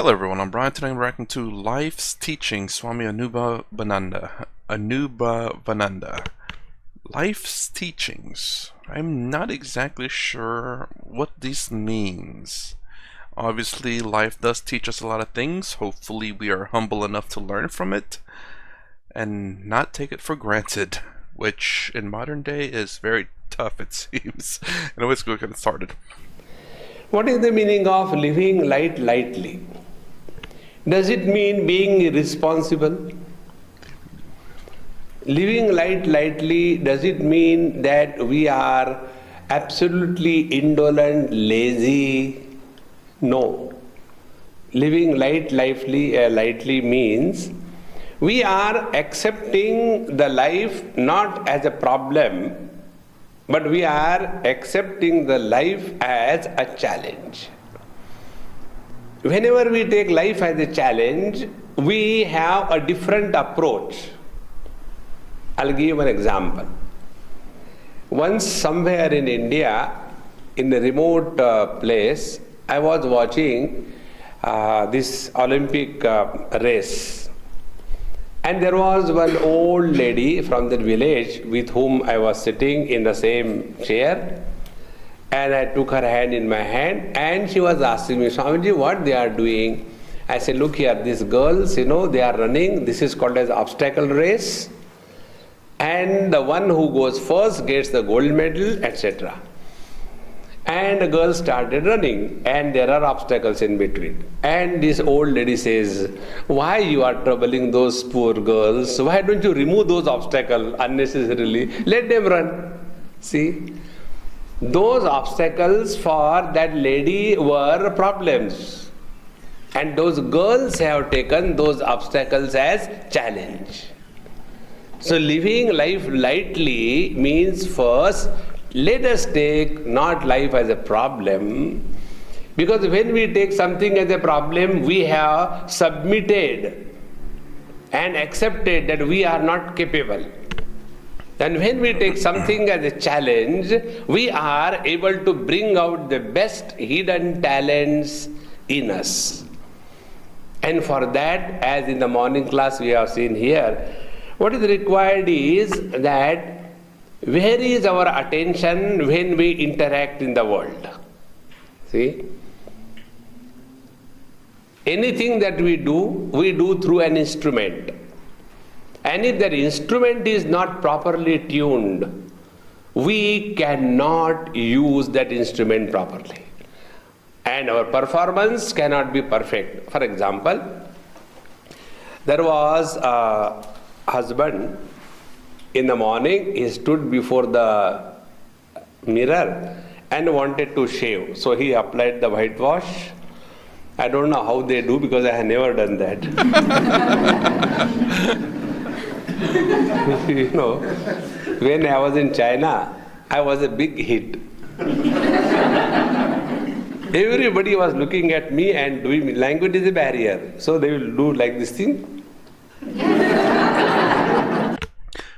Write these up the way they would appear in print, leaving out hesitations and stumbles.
Hello everyone, I'm Brian. Today I'm reacting to Life's Teaching, Swami Anubhavananda. Life's Teachings. I'm not exactly sure what this means. Obviously, life does teach us a lot of things. Hopefully we are humble enough to learn from it and not take it for granted, which in modern day is very tough, it seems. Anyways, go get started. What is the meaning of living light lightly? Does it mean being irresponsible? Living light lightly, does it mean that we are absolutely indolent, lazy? No. Living lightly means we are accepting the life not as a problem, but we are accepting the life as a challenge. Whenever we take life as a challenge, we have a different approach. I'll give you an example. Once somewhere in India, in a remote place, I was watching this Olympic race. And there was one old lady from the village with whom I was sitting in the same chair. And I took her hand in my hand and she was asking me, Swamiji, what they are doing? I said, look here, these girls, they are running. This is called as obstacle race. And the one who goes first gets the gold medal, etc. And the girls started running and there are obstacles in between. And this old lady says, why you are troubling those poor girls? Why don't you remove those obstacles unnecessarily? Let them run. See? Those obstacles for that lady were problems. And those girls have taken those obstacles as challenge. So living life lightly means first, let us take not life as a problem, because when we take something as a problem, we have submitted and accepted that we are not capable. And when we take something as a challenge, we are able to bring out the best hidden talents in us. And for that, as in the morning class we have seen here, what is required is that where is our attention when we interact in the world? See? Anything that we do through an instrument. And if that instrument is not properly tuned, we cannot use that instrument properly. And our performance cannot be perfect. For example, there was a husband. In the morning, he stood before the mirror and wanted to shave. So he applied the whitewash. I don't know how they do because I have never done that. When I was in China, I was a big hit. Everybody was looking at me and doing language is a barrier. So they will do like this thing.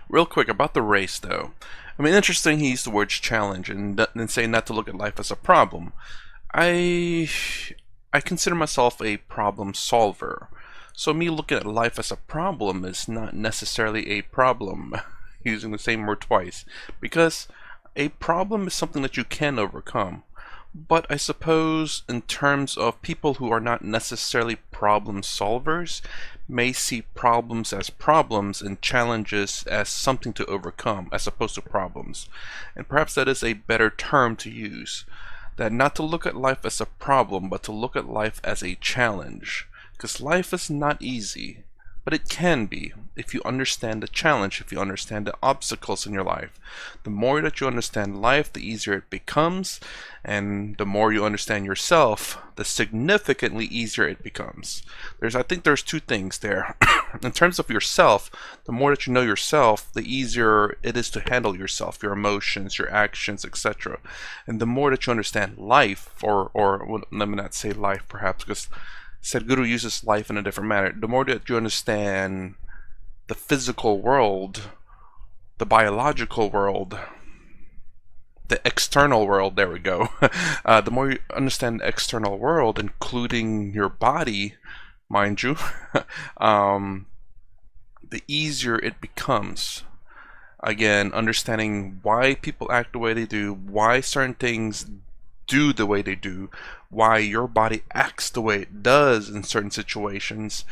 Real quick about the race, though. I mean, interesting he used the words challenge and saying not to look at life as a problem. I consider myself a problem solver. So me looking at life as a problem is not necessarily a problem, using the same word twice, because a problem is something that you can overcome. But I suppose in terms of people who are not necessarily problem solvers may see problems as problems and challenges as something to overcome as opposed to problems. And perhaps that is a better term to use. That not to look at life as a problem, but to look at life as a challenge. Because life is not easy, but it can be if you understand the challenge, if you understand the obstacles in your life. The more that you understand life, the easier it becomes, and the more you understand yourself, the significantly easier it becomes. I think there's two things there. In terms of yourself, the more that you know yourself, the easier it is to handle yourself, your emotions, your actions, etc. And the more that you understand life, or let me not say life perhaps, because Sadhguru uses life in a different manner. The more that you understand the physical world, the biological world, the external world, there we go. The more you understand the external world, including your body, mind you, the easier it becomes. Again, understanding why people act the way they do, why certain things do the way they do, why your body acts the way it does in certain situations.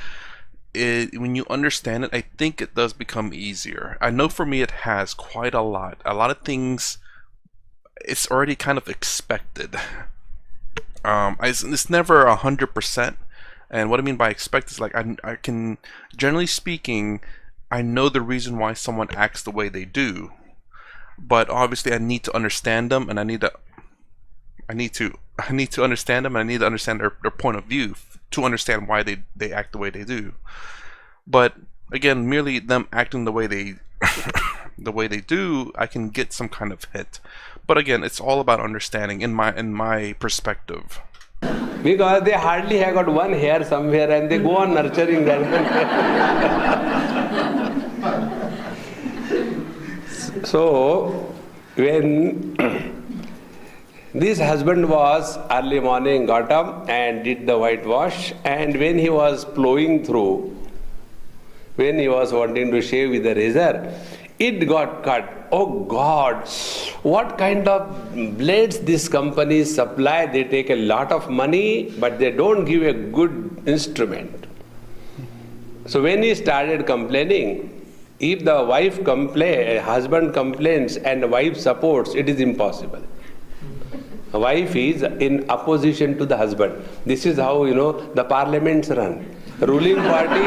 When you understand it, I think it does become easier. I know for me it has quite a lot. A lot of things, it's already kind of expected. It's never 100%. And what I mean by expect is like I can, generally speaking, I know the reason why someone acts the way they do. But obviously I need to understand them, and I need to understand them, and I need to understand their point of view to understand why they act the way they do. But again, merely them acting the way they the way they do, I can get some kind of hit. But again, it's all about understanding in my perspective. Because they hardly have got one hair somewhere and they go on nurturing that. So, when this husband was early morning, got up and did the whitewash, and when he was plowing through, when he was wanting to shave with a razor, it got cut. Oh God, what kind of blades these companies supply? They take a lot of money, but they don't give a good instrument. So when he started complaining, if the husband complains and the wife supports, it is impossible. A wife is in opposition to the husband. This is how, the parliaments run. Ruling party,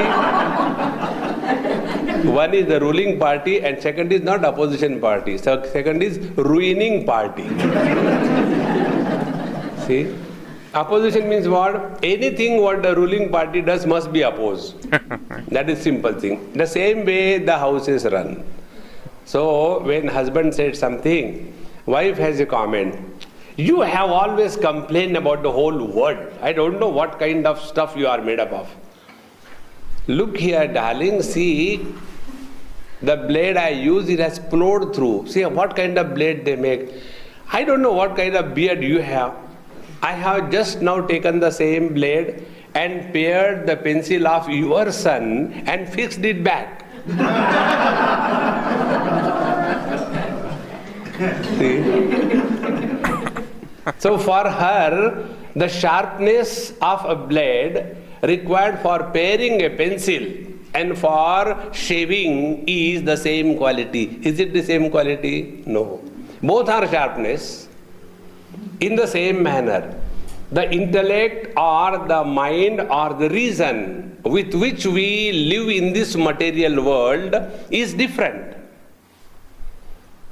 one is the ruling party and second is not opposition party. So second is ruining party. See? Opposition means what? Anything what the ruling party does must be opposed. That is simple thing. The same way the houses run. So when husband said something, wife has a comment. You have always complained about the whole world. I don't know what kind of stuff you are made up of. Look here, darling, see, the blade I use, it has plowed through. See what kind of blade they make. I don't know what kind of beard you have. I have just now taken the same blade and pared the pencil of your son and fixed it back. See? So for her, the sharpness of a blade required for paring a pencil and for shaving is the same quality. Is it the same quality? No. Both are sharpness. In the same manner, the intellect or the mind or the reason with which we live in this material world is different.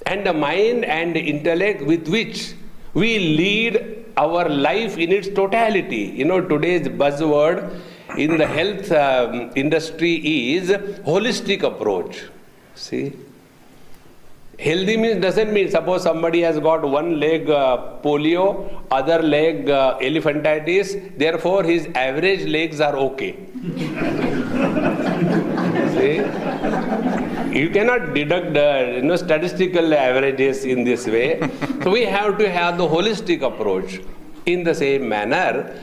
And the mind and the intellect with which we lead our life in its totality. Today's buzzword in the health industry is holistic approach. See? Healthy means doesn't mean suppose somebody has got one leg polio, other leg elephantitis, therefore his average legs are okay. See? You cannot deduct the statistical averages in this way. So we have to have the holistic approach. In the same manner,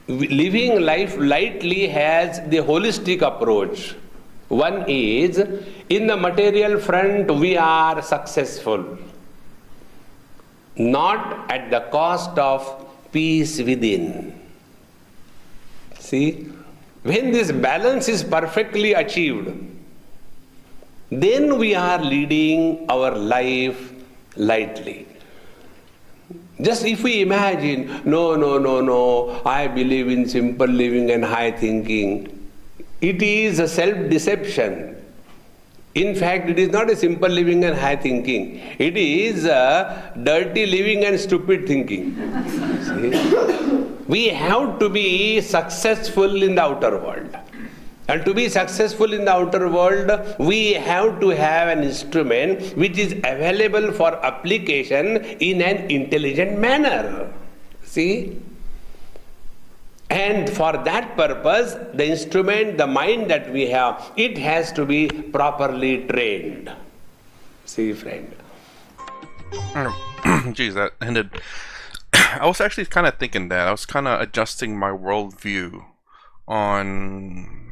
living life lightly has the holistic approach. One is, in the material front we are successful, not at the cost of peace within. See, when this balance is perfectly achieved, then we are leading our life lightly. Just if we imagine, no, I believe in simple living and high thinking, it is a self-deception. In fact, it is not a simple living and high thinking. It is a dirty living and stupid thinking. See? We have to be successful in the outer world. And to be successful in the outer world, we have to have an instrument which is available for application in an intelligent manner. See? And for that purpose, the instrument, the mind that we have, it has to be properly trained. See, friend. Geez, that ended. I was actually kind of thinking that. I was kind of adjusting my worldview on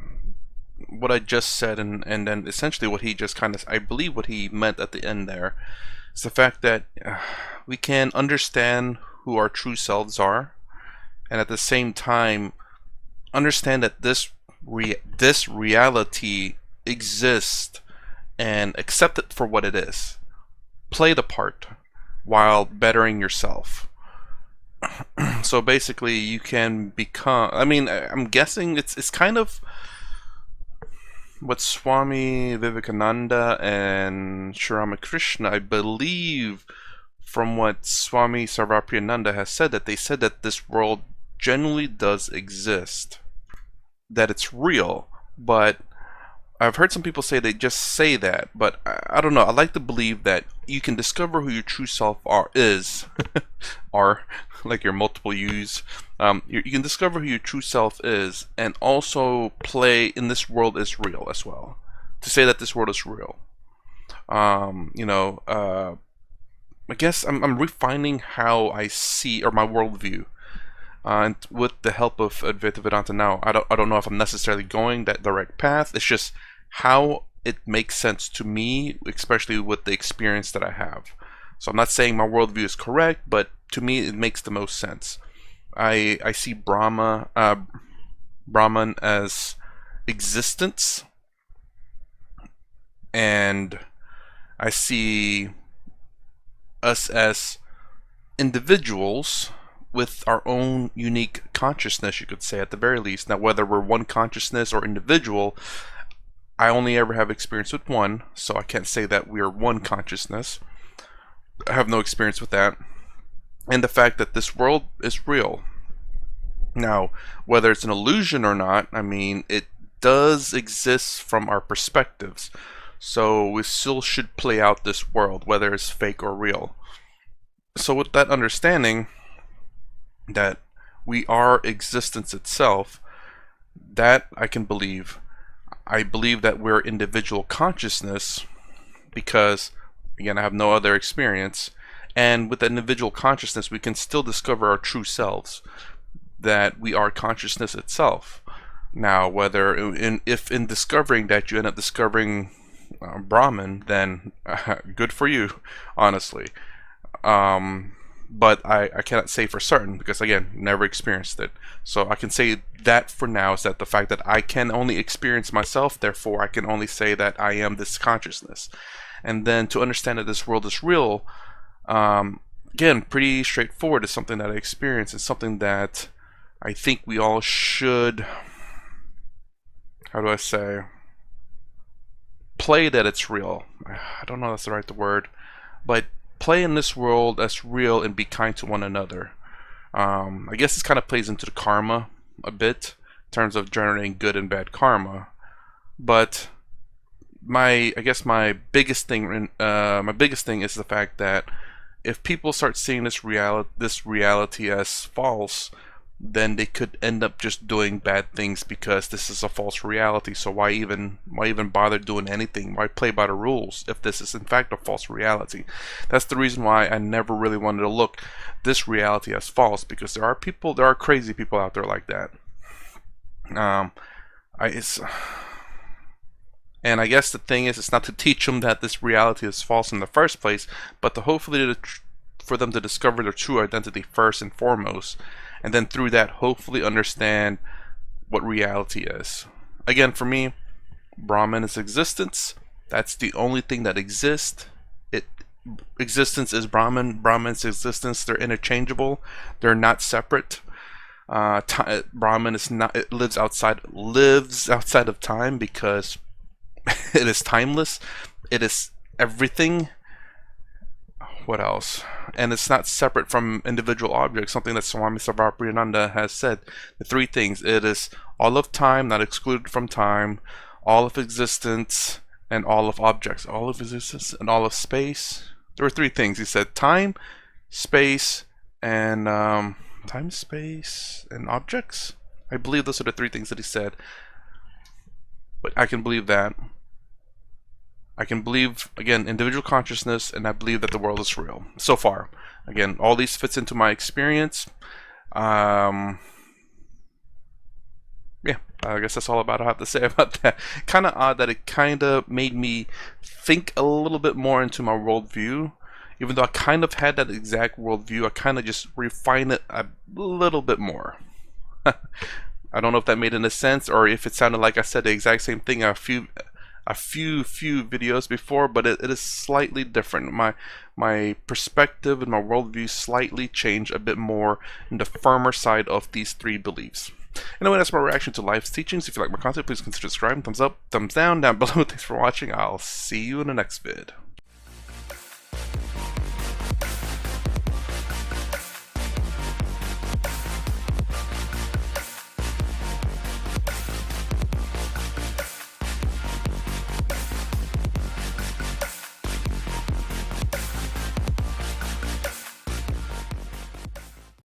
what I just said, and then essentially what he just kind of, I believe what he meant at the end there is the fact that we can understand who our true selves are, and at the same time understand that this reality exists and accept it for what it is. Play the part while bettering yourself. So basically, you can become. I mean, I'm guessing it's kind of what Swami Vivekananda and Sri Ramakrishna, I believe, from what Swami Sarvapriyananda has said, that they said that this world genuinely does exist, that it's real, but I've heard some people say they just say that, but I don't know. I like to believe that you can discover who your true self is, are like your multiple U's. You can discover who your true self is, and also play in this world is real as well. To say that this world is real, you know, I guess I'm refining how I see or my worldview. And with the help of Advaita Vedanta now, I don't know if I'm necessarily going that direct path. It's just how it makes sense to me, especially with the experience that I have. So I'm not saying my worldview is correct, but to me it makes the most sense. I see Brahman as existence, and I see us as individuals with our own unique consciousness, you could say, at the very least. Now, whether we're one consciousness or individual, I only ever have experience with one, so I can't say that we are one consciousness. I have no experience with that. And the fact that this world is real. Now, whether it's an illusion or not, I mean, it does exist from our perspectives. So we still should play out this world, whether it's fake or real. So with that understanding, that we are existence itself, that I can believe. I believe that we're individual consciousness because, again, I have no other experience. And with that individual consciousness, we can still discover our true selves, that we are consciousness itself. Now, if in discovering that you end up discovering Brahman, then good for you, honestly. But I cannot say for certain because, again, never experienced it. So I can say that for now is that the fact that I can only experience myself, therefore I can only say that I am this consciousness. And then to understand that this world is real, again, pretty straightforward. It's something that I experience. It's something that I think we all should, how do I say, play that it's real. I don't know if that's the right word, but play in this world as real and be kind to one another. I guess this kind of plays into the karma a bit in terms of generating good and bad karma. But I guess my biggest thing is the fact that if people start seeing this reality as false, then they could end up just doing bad things because this is a false reality. So why even bother doing anything? Why play by the rules if this is in fact a false reality? That's the reason why I never really wanted to look this reality as false, because there are crazy people out there like that. And I guess the thing is, it's not to teach them that this reality is false in the first place, but to hopefully for them to discover their true identity first and foremost, and then through that hopefully understand what reality is. Again, for me, Brahman is existence. That's the only thing that exists. Existence is Brahman. Brahman's existence. They're interchangeable. They're not separate. Brahman is not. It lives outside of time because it is timeless. It is everything. What else? And it's not separate from individual objects, something that Swami Sarvapriyananda has said. The three things: it is all of time, not excluded from time, all of existence, and all of objects. All of existence and all of space. There were three things. He said time, space, and objects. I believe those are the three things that he said. But I can believe that. I can believe, again, individual consciousness, and I believe that the world is real. So far. Again, all these fits into my experience. Yeah, I guess that's all about I have to say about that. Kind of odd that it kind of made me think a little bit more into my worldview. Even though I kind of had that exact worldview, I kind of just refined it a little bit more. I don't know if that made any sense, or if it sounded like I said the exact same thing a few videos before, but it is slightly different. My perspective and my worldview slightly changed a bit more in the firmer side of these three beliefs. Anyway, that's my reaction to life's teachings. If you like my content, please consider subscribing, thumbs up, thumbs down below. Thanks for watching. I'll see you in the next vid.